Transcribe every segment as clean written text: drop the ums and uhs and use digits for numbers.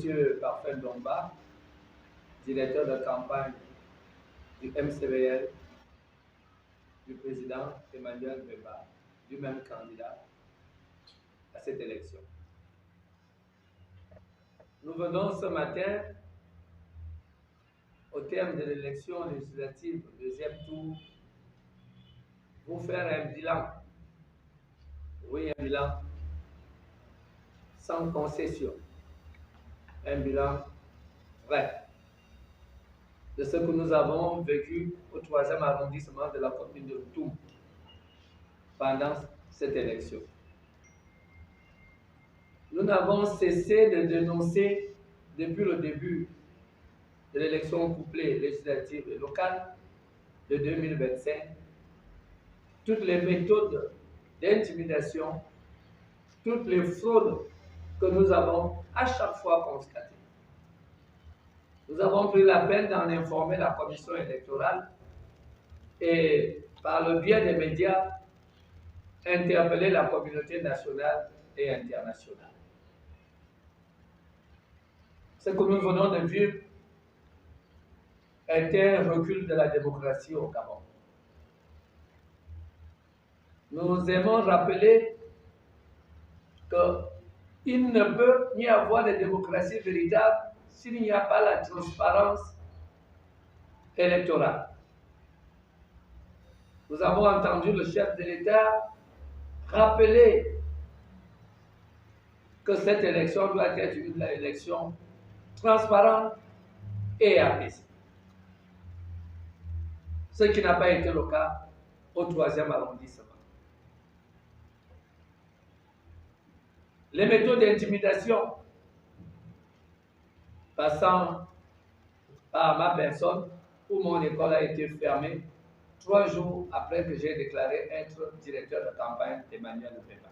M. Parfait Domba, directeur de campagne du MCVL, du président Emmanuel Bemba, lui-même candidat à cette élection. Nous venons ce matin, au terme de l'élection législative, deuxième tour, vous faire un bilan. Oui, un bilan sans concession. Un bilan vrai de ce que nous avons vécu au 3e arrondissement de la commune de Toum pendant cette élection. Nous n'avons cessé de dénoncer depuis le début de l'élection couplée législative et locale de 2025 toutes les méthodes d'intimidation, toutes les fraudes que nous avons à chaque fois constatées. Nous avons pris la peine d'en informer la commission électorale et, par le biais des médias, interpeller la communauté nationale et internationale. Ce que nous venons de vivre est un recul de la démocratie au Gabon. Nous aimons rappeler qu'il ne peut n'y avoir de démocratie véritable s'il n'y a pas la transparence électorale. Nous avons entendu le chef de l'État rappeler que cette élection doit être une élection transparente et apaisée. Ce qui n'a pas été le cas au 3e arrondissement. Les méthodes d'intimidation passant par ma personne, où mon école a été fermée 3 jours après que j'ai déclaré être directeur de campagne d'Emmanuel Bemba.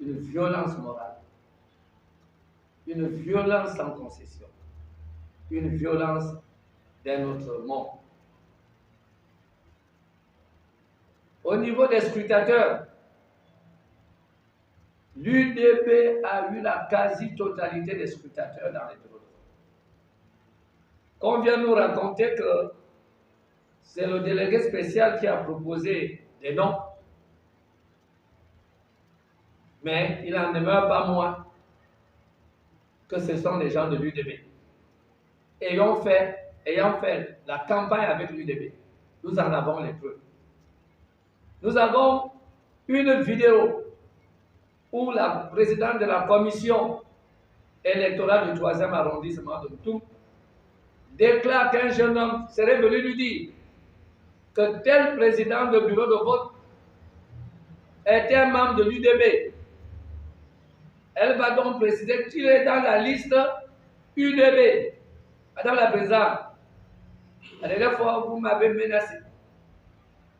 Une violence morale, une violence sans concession, une violence d'un autre monde. Au niveau des scrutateurs, l'UDP a eu la quasi-totalité des scrutateurs dans les bureaux de vote. On vient nous raconter que c'est le délégué spécial qui a proposé des noms, mais il n'en demeure pas moins que ce sont des gens de l'UDP. Ayant fait la campagne avec l'UDP, nous en avons les preuves. Nous avons une vidéo où la présidente de la commission électorale du 3e arrondissement de Toum déclare qu'un jeune homme serait venu lui dire que tel président de bureau de vote est un membre de l'UDP. Elle va donc préciser qu'il est dans la liste UDP. Madame la présidente, la dernière fois, vous m'avez menacé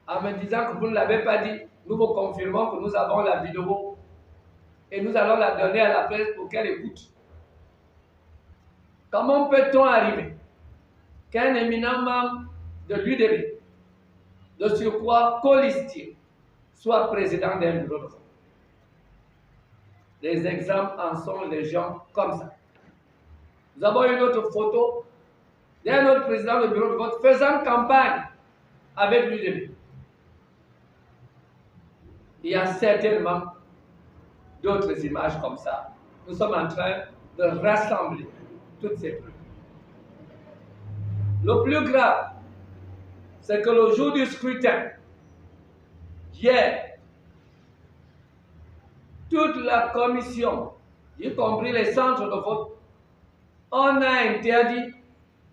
en me disant que vous ne l'avez pas dit. Nous vous confirmons que nous avons la vidéo et nous allons la donner à la presse pour qu'elle écoute. Comment peut-on arriver qu'un éminent membre de l'UDP, de surcroît colistier, soit président d'un bureau de vote? Les exemples en sont légion comme ça. Nous avons une autre photo d'un autre président de bureau de vote faisant campagne avec l'UDP. Il y a certainement d'autres images comme ça. Nous sommes en train de rassembler toutes ces preuves. Le plus grave, c'est que le jour du scrutin, hier, toute la commission, y compris les centres de vote, on a interdit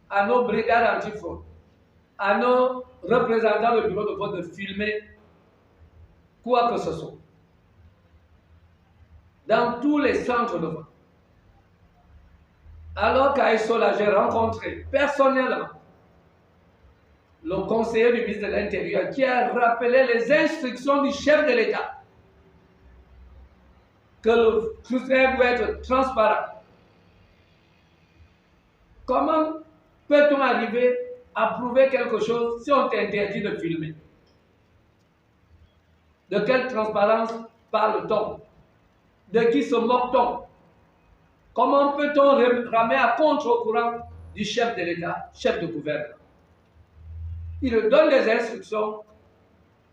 à nos brigades antifraude, à nos représentants de bureau de vote de filmer quoi que ce soit. Dans tous les centres de vote. Alors qu'à Essola, j'ai rencontré personnellement le conseiller du ministre de l'Intérieur qui a rappelé les instructions du chef de l'État que le scrutin doit être transparent. Comment peut-on arriver à prouver quelque chose si on t'interdit de filmer? De quelle transparence parle-t-on? De qui se moque-t-on? Comment peut-on ramer à contre-courant du chef de l'État, chef de gouvernement? Il donne des instructions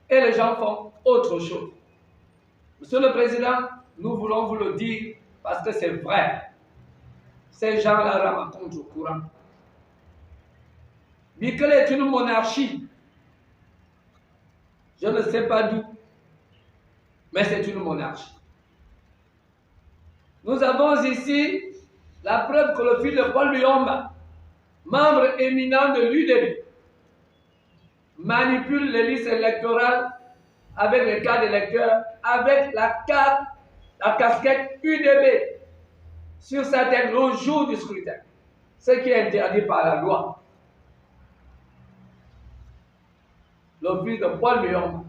et les gens font autre chose. Monsieur le Président, nous voulons vous le dire parce que c'est vrai. Ces gens-là rament à contre-courant. Bikele est une monarchie. Je ne sais pas d'où, mais c'est une monarchie. Nous avons ici la preuve que le fils de Paul Luyomba, membre éminent de l'UDB, manipule les listes électorales avec les cartes d'électeurs, avec la casquette UDB sur sa tête le jour du scrutin, ce qui est interdit par la loi. Le fils de Paul Luyomba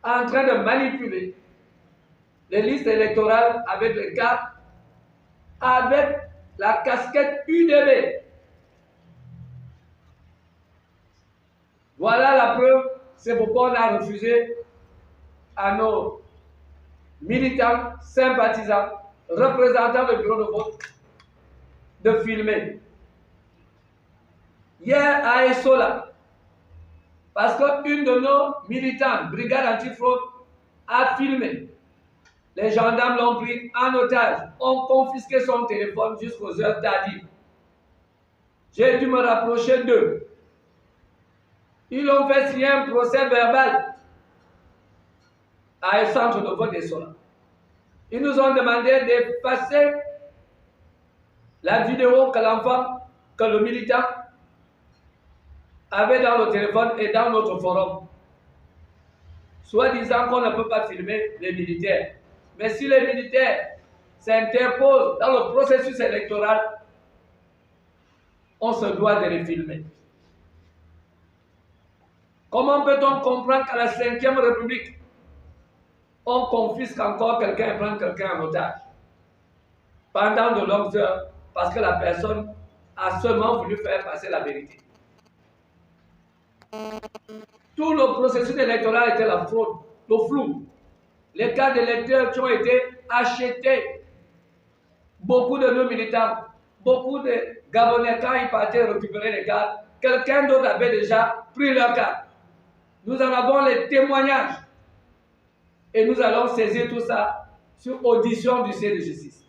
en train de manipuler les listes électorales avec les cartes, avec la casquette UDB. Voilà la preuve, c'est pourquoi on a refusé à nos militants, sympathisants, représentants du bureau de vote de filmer. Hier à Essola, parce qu'une de nos militants, brigade antifraude, a filmé. Les gendarmes l'ont pris en otage, ont confisqué son téléphone jusqu'aux heures tardives. J'ai dû me rapprocher d'eux. Ils ont fait signer un procès verbal à un centre de vote d'Essola. Ils nous ont demandé d'effacer la vidéo que l'enfant, que le militant avait dans le téléphone et dans notre forum. Soit disant qu'on ne peut pas filmer les militaires. Mais si les militaires s'interposent dans le processus électoral, on se doit de les filmer. Comment peut-on comprendre qu'à la 5e République, on confisque encore quelqu'un et prend quelqu'un en otage pendant de longues heures parce que la personne a seulement voulu faire passer la vérité? Tout le processus électoral était la fraude, le flou. Les cartes d'électeurs qui ont été achetés, beaucoup de nos militants, beaucoup de Gabonais, quand ils partaient récupérer les cartes, quelqu'un d'autre avait déjà pris leurs cartes. Nous en avons les témoignages et nous allons saisir tout ça sur audition du CEI de justice.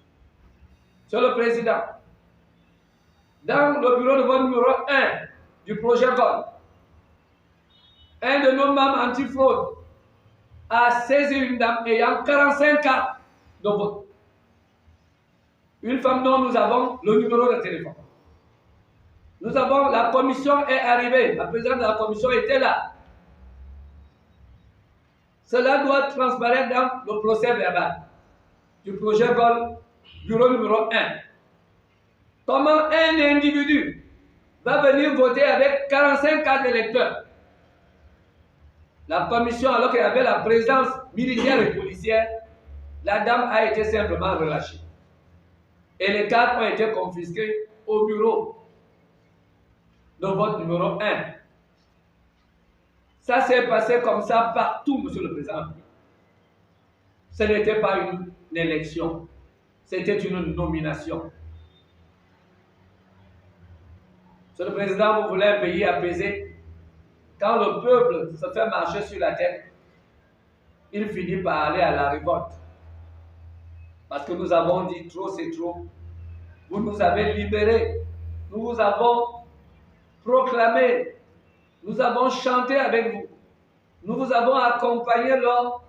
Monsieur le Président, dans le bureau de vote numéro 1 du projet GOL, un de nos membres anti-fraude a saisi une dame ayant 45 cartes de vote. Une femme dont nous avons le numéro de téléphone. Nous avons, la commission est arrivée, la présidente de la commission était là. Cela doit transparaître dans le procès verbal du projet GOL, bureau numéro 1. Comment un individu va venir voter avec 45 cartes d'électeurs? La commission, alors qu'il y avait la présence militaire et policière, la dame a été simplement relâchée. Et les cartes ont été confisquées au bureau de vote numéro 1. Ça s'est passé comme ça partout, Monsieur le Président. Ce n'était pas une élection, c'était une nomination. Monsieur le Président, vous voulez un pays apaisé? Quand le peuple se fait marcher sur la tête, il finit par aller à la révolte. Parce que nous avons dit trop, c'est trop. Vous nous avez libérés. Nous vous avons proclamé. Nous avons chanté avec vous. Nous vous avons accompagné lors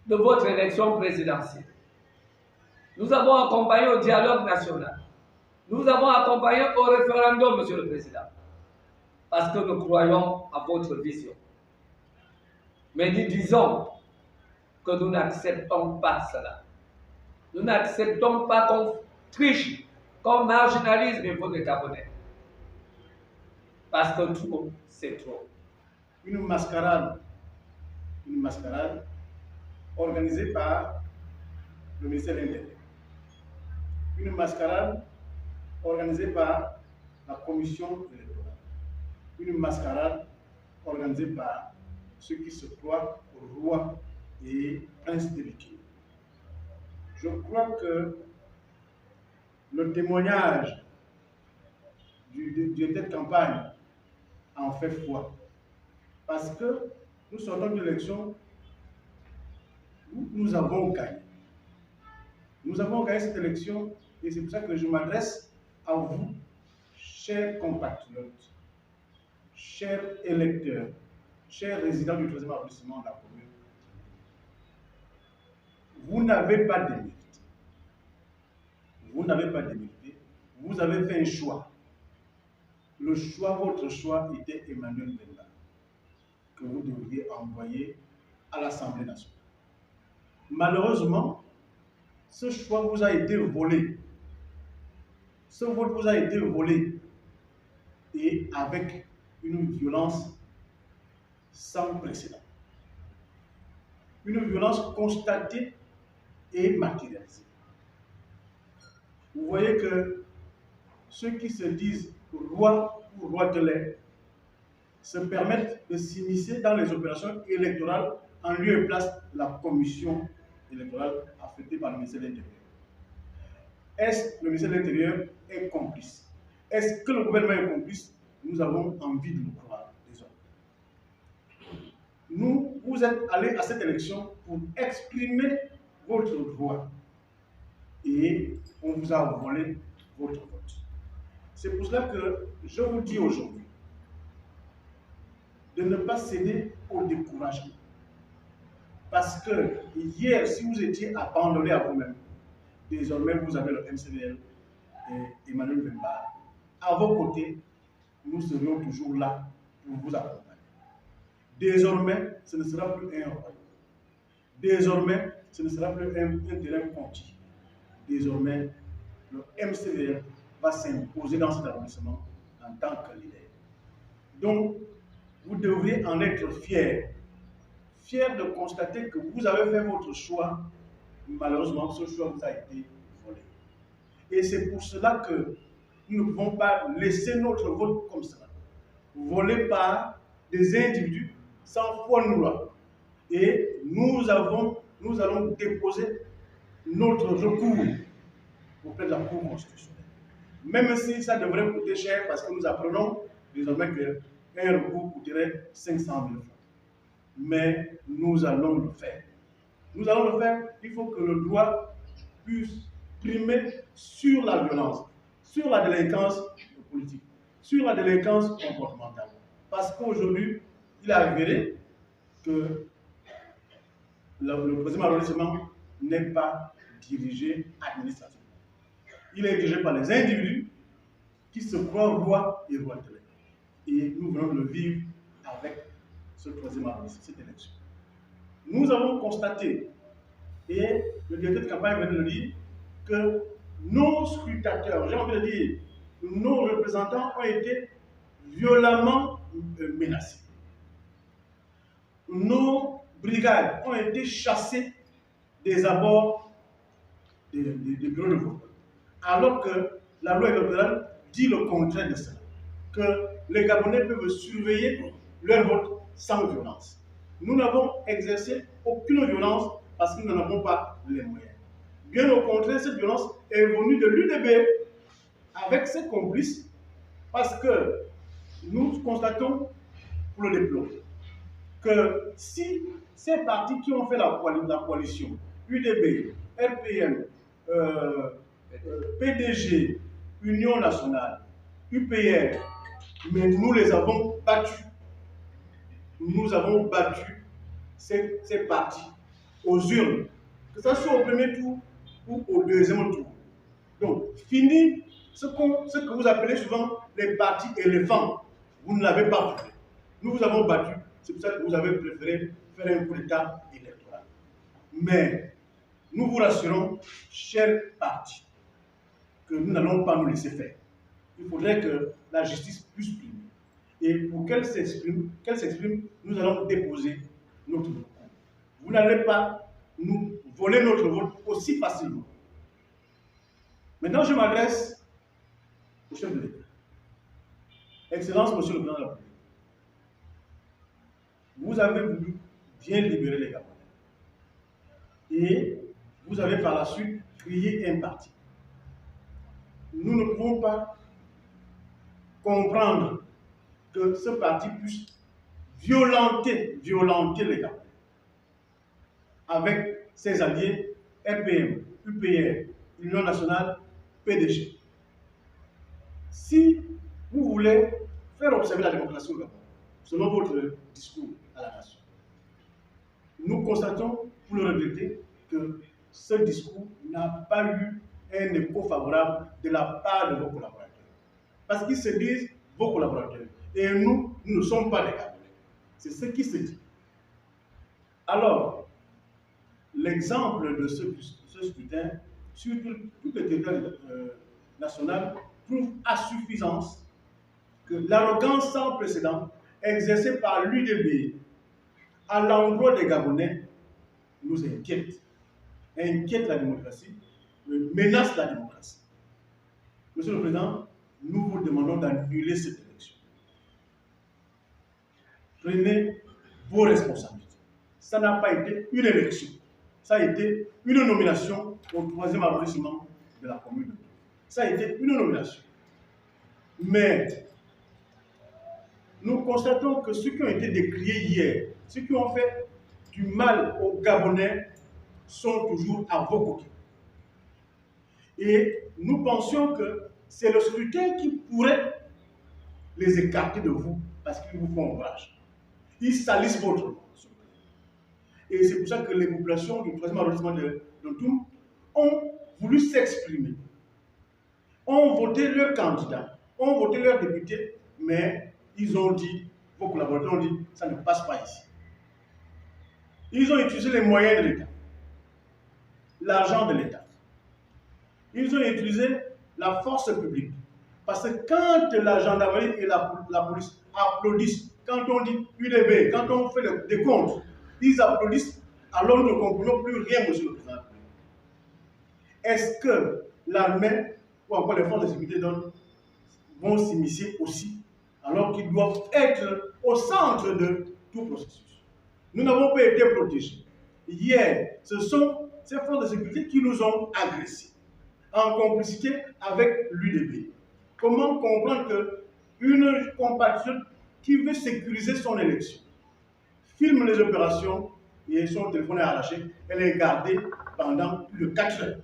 de votre élection présidentielle. Nous avons accompagné au dialogue national. Nous avons accompagné au référendum, Monsieur le Président. Parce que nous croyons à votre vision. Mais nous disons que nous n'acceptons pas cela. Nous n'acceptons pas qu'on triche, qu'on marginalise les votes des Gabonais. Parce que trop, c'est trop. Une mascarade organisée par le ministère de l'Intérieur. Une mascarade organisée par la commission électorale. Une mascarade organisée par ceux qui se croient rois et princes de l'État. je crois que le témoignage du directeur de campagne en fait foi. Parce que nous sortons d'une élection où nous avons gagné. Nous avons gagné cette élection et c'est pour ça que je m'adresse à vous, chers compatriotes, chers électeurs, chers résidents du 3e arrondissement de la commune. Vous n'avez pas de mérite. Vous n'avez pas de mérite. Vous avez fait un choix. Le choix, votre choix était Emmanuel Bemba, que vous devriez envoyer à l'Assemblée nationale. Malheureusement, ce choix vous a été volé. Ce vote vous a été volé et avec une violence sans précédent. Une violence constatée et matérialisée. Vous voyez que ceux qui se disent roi ou roi de lait se permettent de s'immiscer dans les opérations électorales en lieu et place de la commission électorale affectée par le ministère de l'Intérieur. Est-ce que le ministère de l'Intérieur est complice? Est-ce que le gouvernement est complice? Nous avons envie de le croire, désormais. Vous êtes allés à cette élection pour exprimer votre droit et on vous a volé votre vote. C'est pour cela que je vous dis aujourd'hui de ne pas céder au découragement. Parce que hier, si vous étiez abandonné à vous-même, désormais vous avez le MCVL et Emmanuel Bemba. À vos côtés, nous serions toujours là pour vous accompagner. Désormais, ce ne sera plus un roi. Désormais, ce ne sera plus un terrain conquis. Désormais, le MCVL va s'imposer dans cet arrondissement en tant que leader. Donc, vous devriez en être fiers. Fiers de constater que vous avez fait votre choix. Malheureusement, ce choix vous a été volé. Et c'est pour cela que nous ne pouvons pas laisser notre vote comme ça, volé par des individus sans foi ni loi. Et nous allons déposer notre recours auprès de la Cour constitutionnelle. Même si ça devrait coûter cher, parce que nous apprenons désormais qu'un recours coûterait 500 000 francs. Mais nous allons le faire. Nous allons le faire. Il faut que le droit puisse primer sur la violence, sur la délinquance politique, sur la délinquance comportementale. Parce qu'aujourd'hui, il est avéré que le 3e arrondissement n'est pas dirigé administrativement. Il est dirigé par les individus qui se croient rois et rois de l'État. Et nous venons de le vivre avec ce 3e arrondissement, cette élection. Nous avons constaté, et le directeur de campagne vient de le dire, que nos scrutateurs, j'ai envie de dire, nos représentants ont été violemment menacés. Nos brigades ont été chassées des abords des bureaux de vote. Alors que la loi électorale dit le contraire de cela, que les Gabonais peuvent surveiller leur vote sans violence. Nous n'avons exercé aucune violence parce que nous n'en avons pas les moyens. Bien au contraire, cette violence est venue de l'UDB avec ses complices parce que nous constatons, pour le déplorer, que si ces partis qui ont fait la coalition, UDB, RPM, PDG, Union nationale, UPR, mais nous les avons battus. Nous avons battu ces partis aux urnes, que ce soit au premier tour ou au deuxième tour. Donc, fini ce que vous appelez souvent les partis éléphants. Vous ne l'avez pas fait. Nous vous avons battu. C'est pour ça que vous avez préféré faire un coup d'État électoral. Mais nous vous rassurons, chers partis, que nous n'allons pas nous laisser faire. Il faudrait que la justice puisse primer. Et pour qu'elle s'exprime, nous allons déposer notre recours. Vous n'allez pas nous voler notre vote aussi facilement. Maintenant, je m'adresse au chef de l'État. Excellence, Monsieur le Président de la République, vous avez voulu bien libérer les Gabonais. Et vous avez par la suite créé un parti. Nous ne pouvons pas comprendre que ce parti puisse violenter les Gabonais avec ses alliés RPM, UPR, Union nationale, PDG. Si vous voulez faire observer la démocratie au Gabon, selon votre discours à la nation, nous constatons, pour le regretter, que ce discours n'a pas eu un écho favorable de la part de vos collaborateurs. Parce qu'ils se disent vos collaborateurs. Et nous ne sommes pas des Gabonais. C'est ce qui se dit. Alors, l'exemple de ce scrutin sur tout le territoire national prouve à suffisance que l'arrogance sans précédent exercée par l'UDB à l'endroit des Gabonais nous inquiète la démocratie, menace la démocratie. Monsieur le Président, nous vous demandons d'annuler cette élection. Prenez vos responsabilités. Ça n'a pas été une élection, ça a été une nomination au 3e arrondissement de la commune. Ça a été une nomination. Mais nous constatons que ceux qui ont été décriés hier, ceux qui ont fait du mal aux Gabonais, sont toujours à vos côtés. Et nous pensions que c'est le scrutin qui pourrait les écarter de vous parce qu'ils vous font ombrage. Ils salissent votre nom. Et c'est pour ça que les populations du 3e arrondissement de Toum ont voulu s'exprimer, ont voté leur candidat, ont voté leur député, mais ils ont dit, vos collaborateurs ont dit, ça ne passe pas ici. Ils ont utilisé les moyens de l'État, l'argent de l'État. Ils ont utilisé la force publique. Parce que quand la gendarmerie et la police applaudissent, quand on dit UDB, quand on fait des comptes, ils applaudissent, alors nous ne comprenons plus rien, monsieur le Président. Est-ce que l'armée ou encore les forces de sécurité vont s'immiscer aussi, alors qu'ils doivent être au centre de tout processus? Nous n'avons pas été protégés. Hier, ce sont ces forces de sécurité qui nous ont agressés, en complicité avec l'UDB. Comment comprendre qu'une compatriote qui veut sécuriser son élection filme les opérations et son téléphone est arraché, elle est gardée pendant plus de 4 heures.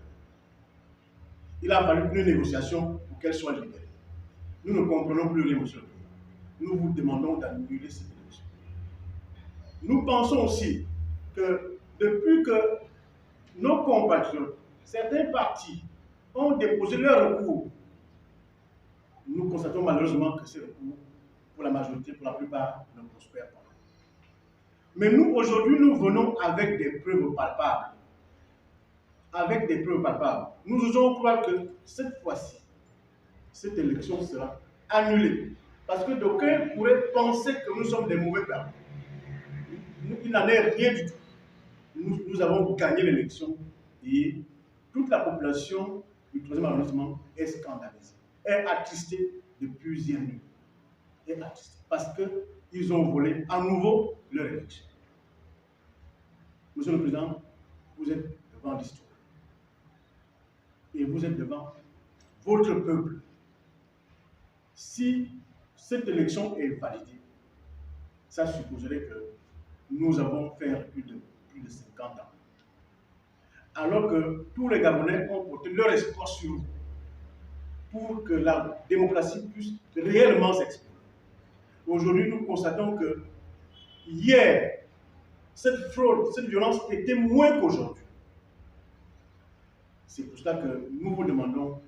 Il a fallu une négociation pour qu'elle soit libérée. Nous ne comprenons plus rien, monsieur le Président. Nous vous demandons d'annuler cette élection. Nous pensons aussi que depuis que nos compatriotes, certains partis, ont déposé leur recours, nous constatons malheureusement que ces recours, pour la majorité, pour la plupart, ne prospèrent pas. Mais nous, aujourd'hui, nous venons avec des preuves palpables. Avec des preuves palpables. Nous osons croire que cette fois-ci, cette élection sera annulée. Parce que d'aucuns pourraient penser que nous sommes des mauvais perdants. Il n'en est rien du tout. Nous avons gagné l'élection et toute la population du 3e arrondissement est scandalisée, est attristée de plusieurs nuits. Est attristée parce qu'ils ont volé à nouveau leur élection. Monsieur le Président, vous êtes devant l'histoire. Et vous êtes devant votre peuple. Si cette élection est validée, ça supposerait que nous avons fait plus de 50 ans. Alors que tous les Gabonais ont porté leur espoir sur vous pour que la démocratie puisse réellement s'exprimer. Aujourd'hui, nous constatons que hier, cette fraude, cette violence était moins qu'aujourd'hui. C'est pour cela que nous vous demandons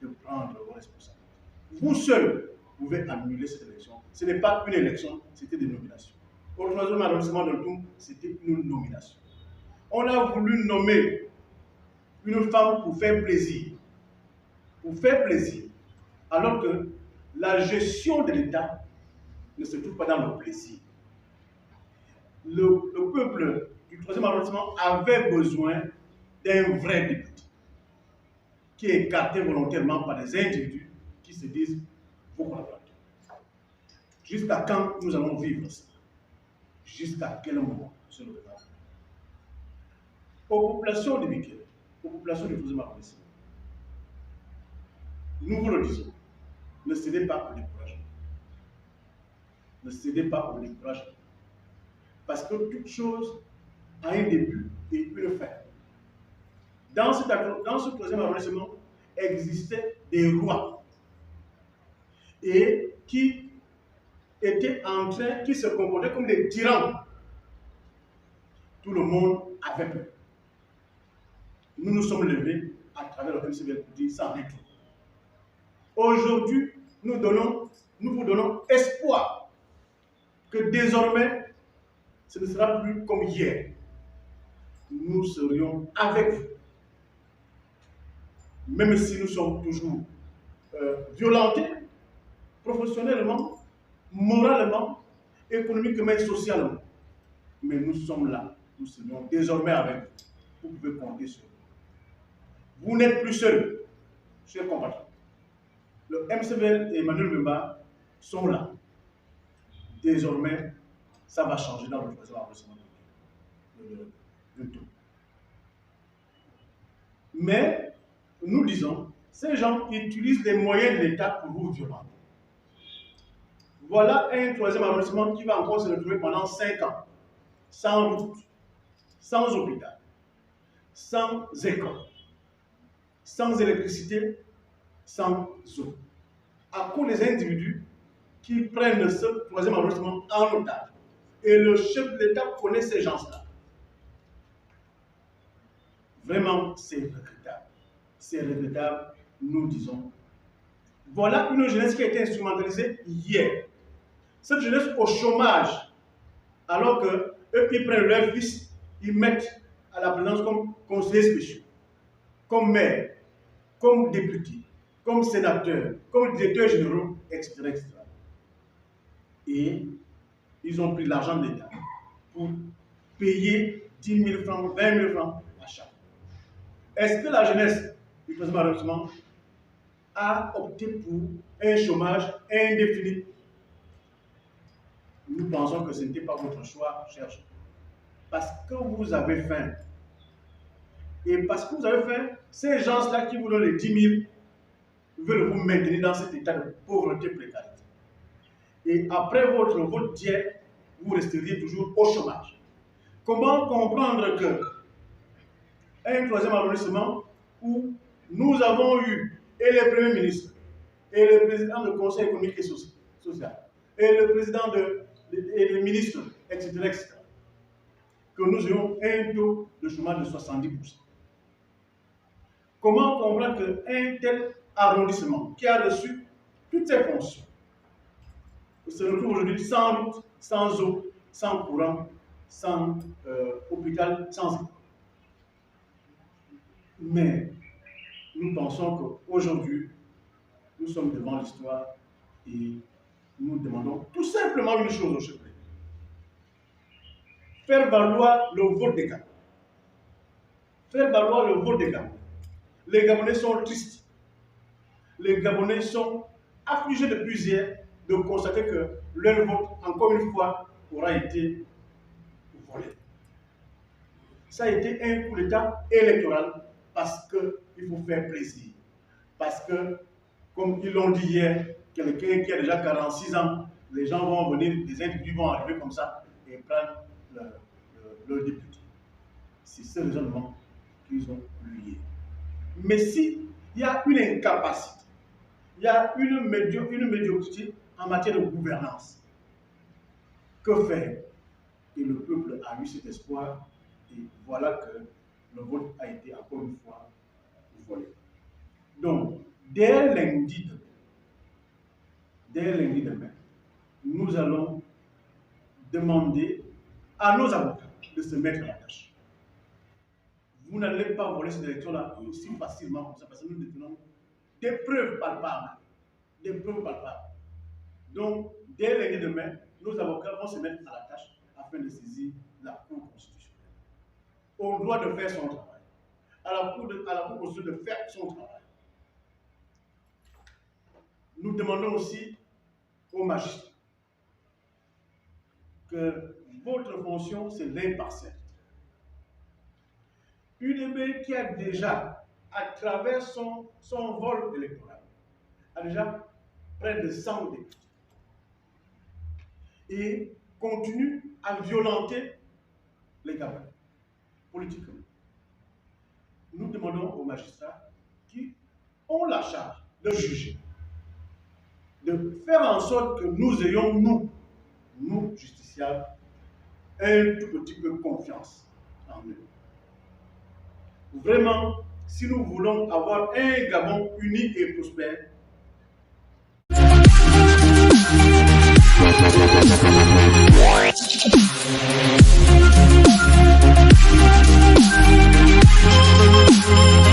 de prendre vos responsabilités. Vous seuls pouvez annuler cette élection. Ce n'est pas une élection, c'était des nominations. Au 3e arrondissement de Toum, c'était une nomination. On a voulu nommer une femme pour faire plaisir. Pour faire plaisir. Alors que la gestion de l'État ne se trouve pas dans le plaisir. Le peuple du 3e arrondissement avait besoin d'un vrai député qui est écarté volontairement par des individus qui se disent vos collaborateurs. Jusqu'à quand nous allons vivre ça? Jusqu'à quel moment, monsieur le Président? Aux populations de Bikele, aux populations du 12e arrondissement. Nous vous le disons, ne cédez pas au découragement. Ne cédez pas au découragement. Parce que toute chose a un début et une fin. Dans ce 3e arrondissement existaient des rois et qui étaient en train, qui se comportaient comme des tyrans. Tout le monde avait peur. Nous nous sommes levés à travers le MCVL pour dire ça en tout. Aujourd'hui, nous vous donnons espoir que désormais, ce ne sera plus comme hier. Nous serions avec vous. Même si nous sommes toujours violentés, professionnellement, moralement, économiquement et socialement. Mais nous sommes là. Nous serions désormais avec vous. Vous pouvez compter sur nous. Vous n'êtes plus seuls, chers compatriotes. Le MCVL et Emmanuel Mbemba sont là. Désormais, ça va changer dans le 3e arrondissement de tout. Mais, nous disons, ces gens utilisent les moyens de l'État pour vous violenter. Voilà un 3e arrondissement qui va encore se retrouver pendant 5 ans, sans route, sans hôpital, sans école, sans électricité, sans eau. À cause des individus qui prennent ce 3e arrondissement en otage. Et le chef de l'État connaît ces gens-là. Vraiment, c'est regrettable. C'est regrettable, nous disons. Voilà une jeunesse qui a été instrumentalisée hier. Cette jeunesse au chômage, alors qu'eux, ils prennent leur fils, ils mettent à la présidence comme conseillers spéciaux, comme maire, comme député, comme sénateur, comme directeur général, etc., etc. Et ils ont pris l'argent de l'État pour payer 10 000 francs, 20 000 francs à chaque. Est-ce que la jeunesse du 3e arrondissement a opté pour un chômage indéfini? Nous pensons que ce n'était pas votre choix, chers gens. Parce que vous avez faim. Et parce que vous avez faim, ces gens-là qui vous donnent les 10 000 veulent vous maintenir dans cet état de pauvreté précarité. Et après votre vote d'hier, vous resteriez toujours au chômage. Comment comprendre que un 3e arrondissement où nous avons eu et le Premier ministre, et le président du Conseil économique et social, et le président et le ministre, etc., etc., que nous ayons un taux de chômage de 70%. Comment comprendre qu'un tel arrondissement qui a reçu toutes ses fonctions se retrouve aujourd'hui sans route, sans eau, sans courant, sans hôpital, sans école? Mais nous pensons qu'aujourd'hui, nous sommes devant l'histoire et nous demandons tout simplement une chose au chef. Faire valoir le vote des Gabonais. Faire valoir le vote des Gabonais. Les Gabonais sont tristes. Les Gabonais sont affligés depuis hier de constater que leur vote, encore une fois, aura été volé. Ça a été un coup d'État électoral parce qu'il faut faire plaisir. Parce que, comme ils l'ont dit hier, quelqu'un qui a déjà 46 ans, les gens vont venir, des individus vont arriver comme ça et prendre le député. C'est ce raisonnement qu'ils ont lié. Mais s'il y a une incapacité, il y a une médiocrité en matière de gouvernance, que faire? Et le peuple a eu cet espoir, et voilà que le vote a été encore une fois volé. Donc, dès lundi demain, nous allons demander à nos avocats de se mettre à la tâche. Vous n'allez pas voler cette élection-là aussi facilement comme ça, parce que nous détenons des preuves palpables. Des preuves palpables. Donc, dès lundi demain, nos avocats vont se mettre à la tâche afin de saisir la Cour constitutionnelle. Au droit de faire son travail. À la Cour constitutionnelle de faire son travail. Nous demandons aussi aux magistrats que votre fonction, c'est l'impartialité. UDB qui a déjà, à travers son vol électoral, a déjà près de 100 députés et continue à violenter les campagnes politiquement. Nous demandons aux magistrats qui ont la charge de juger, de faire en sorte que nous ayons, nous justiciables, un tout petit peu confiance en eux. Vraiment, si nous voulons avoir un Gabon uni et prospère, We'll be right back.